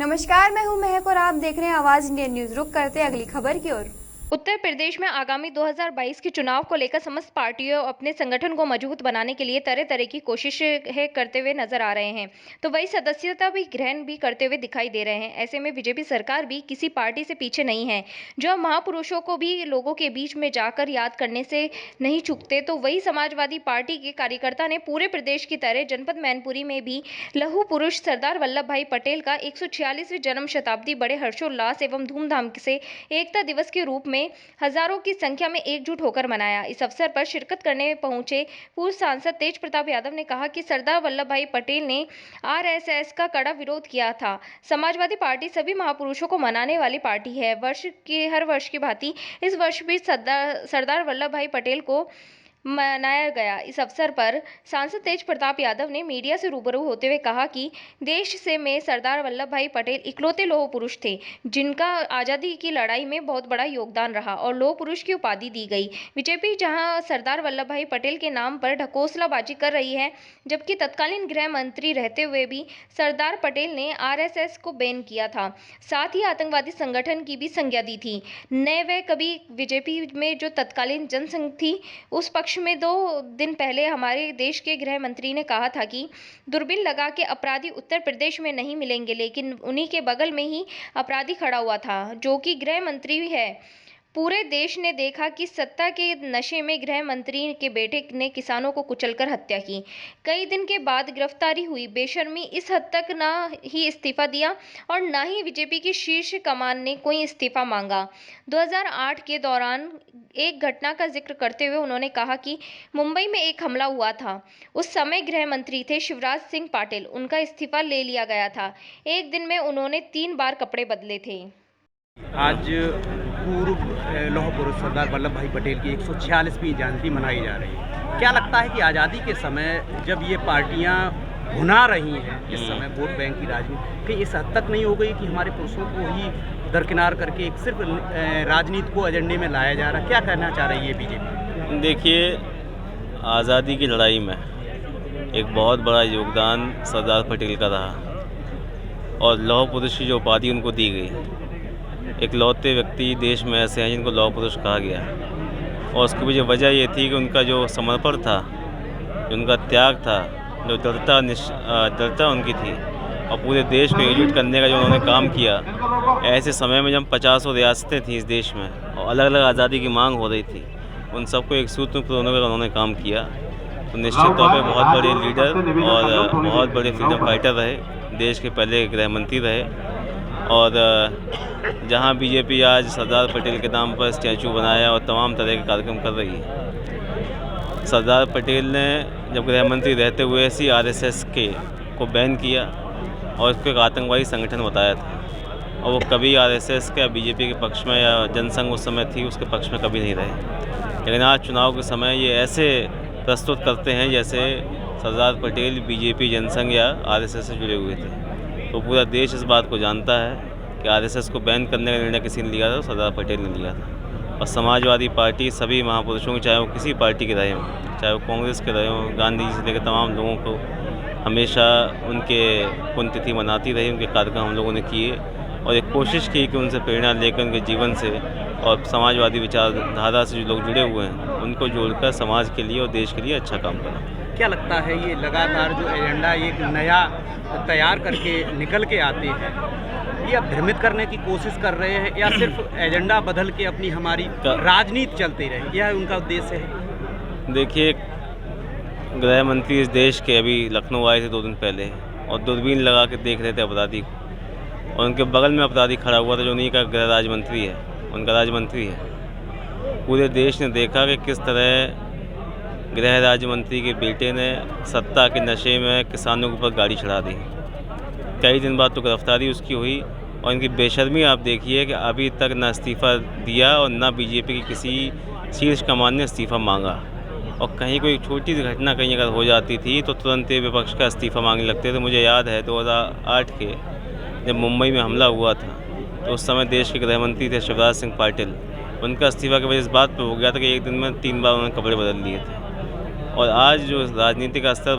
नमस्कार, मैं हूं महक और आप देख रहे हैं आवाज इंडियन न्यूज। रुक करते हैं अगली खबर की ओर। उत्तर प्रदेश में आगामी 2022 के चुनाव को लेकर समस्त पार्टियों अपने संगठन को मजबूत बनाने के लिए तरह तरह की कोशिशें करते हुए नजर आ रहे हैं, तो वही सदस्यता भी ग्रहण भी करते हुए दिखाई दे रहे हैं। ऐसे में बीजेपी सरकार भी किसी पार्टी से पीछे नहीं है, जो महापुरुषों को भी लोगों के बीच में जाकर याद करने से नहीं चूकते। तो वही समाजवादी पार्टी के कार्यकर्ता ने पूरे प्रदेश की तरह जनपद मैनपुरी में भी लौह पुरुष सरदार वल्लभ भाई पटेल का 146वीं जन्म शताब्दी बड़े हर्षोल्लास एवं धूमधाम से एकता दिवस के रूप में हजारों की संख्या में एकजुट होकर मनाया। इस अवसर पर शिरकत करने पहुंचे पूर्व सांसद तेज प्रताप यादव ने कहा कि सरदार वल्लभ भाई पटेल ने आरएसएस का कड़ा विरोध किया था। समाजवादी पार्टी सभी महापुरुषों को मनाने वाली पार्टी है। हर वर्ष की भांति इस वर्ष भी सरदार वल्लभ भाई पटेल को मनाया गया। इस अवसर पर सांसद तेज प्रताप यादव ने मीडिया से रूबरू होते हुए कहा कि देश से में सरदार वल्लभ भाई पटेल इकलौते लौह पुरुष थे, जिनका आज़ादी की लड़ाई में बहुत बड़ा योगदान रहा और लौह पुरुष की उपाधि दी गई। बीजेपी जहां सरदार वल्लभ भाई पटेल के नाम पर ढकोसलाबाजी कर रही है, जबकि तत्कालीन गृह मंत्री रहते हुए भी सरदार पटेल ने आरएसएस को बैन किया था, साथ ही आतंकवादी संगठन की भी संज्ञा दी थी। न वे कभी बीजेपी में जो तत्कालीन जनसंघ थी, उस पक्ष में 2 दिन पहले हमारे देश के गृह मंत्री ने कहा था कि दूरबीन लगा के अपराधी उत्तर प्रदेश में नहीं मिलेंगे, लेकिन उन्हीं के बगल में ही अपराधी खड़ा हुआ था, जो कि गृह मंत्री है। पूरे देश ने देखा कि सत्ता के नशे में गृह मंत्री के बेटे ने किसानों को कुचलकर हत्या की। कई दिन के बाद गिरफ्तारी हुई। बेशर्मी इस हद तक ना ही इस्तीफा दिया और ना ही बीजेपी की शीर्ष कमान ने कोई इस्तीफा मांगा। 2008 के दौरान एक घटना का जिक्र करते हुए उन्होंने कहा कि मुंबई में एक हमला हुआ था। उस समय गृह मंत्री थे शिवराज सिंह पाटिल। उनका इस्तीफा ले लिया गया था। एक दिन में उन्होंने 3 बार कपड़े बदले थे। आज पूर्व लौह पुरुष सरदार वल्लभ भाई पटेल की 146वीं जयंती मनाई जा रही है। क्या लगता है कि आज़ादी के समय जब ये पार्टियां भुना रही हैं, इस समय वोट बैंक की राजनीति कहीं इस हद तक नहीं हो गई कि हमारे पुरुषों को ही दरकिनार करके एक सिर्फ राजनीति को एजेंडे में लाया जा रहा है? क्या कहना चाह रही है बीजेपी? देखिए, आज़ादी की लड़ाई में एक बहुत बड़ा योगदान सरदार पटेल का रहा और लौह पुरुष की जो उपाधि उनको दी गई। एक लौते व्यक्ति देश में ऐसे हैं जिनको लौह पुरुष कहा गया और उसकी वजह ये थी कि उनका जो समर्पण था, उनका त्याग था, जो दृढ़ता उनकी थी और पूरे देश को एकजुट करने का जो उन्होंने काम किया। ऐसे समय में जब 50 रियासतें थीं इस देश में और अलग अलग आज़ादी की मांग हो रही थी, उन सबको एक सूत्र में पिरोने का उन्होंने काम किया। तो निश्चित तौर पे बहुत बड़े लीडर और बहुत बड़े फ्रीडम फाइटर रहे, देश के पहले गृह मंत्री रहे। और जहां बीजेपी आज सरदार पटेल के नाम पर स्टैचू बनाया और तमाम तरह के कार्यक्रम कर रही है, सरदार पटेल ने जब गृह मंत्री रहते हुए ही आरएसएस को बैन किया और उसको एक आतंकवादी संगठन बताया था और वो कभी आरएसएस के बीजेपी के पक्ष में या जनसंघ उस समय थी उसके पक्ष में कभी नहीं रहे। लेकिन आज चुनाव के समय ये ऐसे प्रस्तुत करते हैं जैसे सरदार पटेल बीजेपी, जनसंघ या आरएसएस से जुड़े हुए थे। तो पूरा देश इस बात को जानता है कि आरएसएस को बैन करने का निर्णय किसी ने लिया था, सरदार पटेल ने लिया था। और समाजवादी पार्टी सभी महापुरुषों की, चाहे वो किसी पार्टी के रहे हों, चाहे वो कांग्रेस के रहे हों, गांधी जी से लेकर तमाम लोगों को हमेशा उनके पुण्यतिथि मनाती रही, उनके कार्यक्रम हम लोगों ने किए और एक कोशिश की कि उनसे प्रेरणा लेकर उनके जीवन से और समाजवादी विचारधारा से जो लोग जुड़े हुए हैं उनको जोड़कर समाज के लिए और देश के लिए अच्छा काम करें। क्या लगता है ये लगातार जो एजेंडा एक नया तैयार करके निकल के आते हैं, ये अब भ्रमित करने की कोशिश कर रहे हैं या सिर्फ एजेंडा बदल के अपनी हमारी राजनीति चलती रहे, यह उनका उद्देश्य है? देखिए, गृह मंत्री इस देश के अभी लखनऊ आए थे 2 दिन पहले और दूरबीन लगा के देख रहे थे अपराधी को और उनके बगल में अपराधी खड़ा हुआ था जो उन्हीं का गृह राज्य मंत्री है, उनका राज्य मंत्री है। पूरे देश ने देखा कि किस तरह गृह राज्य मंत्री के बेटे ने सत्ता के नशे में किसानों के ऊपर गाड़ी चढ़ा दी। कई दिन बाद तो गिरफ्तारी उसकी हुई और इनकी बेशर्मी आप देखिए कि अभी तक ना इस्तीफ़ा दिया और ना बीजेपी की किसी शीर्ष कमान ने इस्तीफ़ा मांगा। और कहीं कोई छोटी सी घटना कहीं अगर हो जाती थी तो तुरंत विपक्ष का इस्तीफ़ा मांगने लगते थे। मुझे याद है 2008 के जब मुंबई में हमला हुआ था तो उस समय देश के गृह मंत्री थे शिवराज सिंह पाटिल। उनका इस्तीफ़ा की वजह इस बात पर हो गया था कि एक दिन में 3 बार उन्होंने कपड़े बदल लिए थे। और आज जो राजनीति का स्तर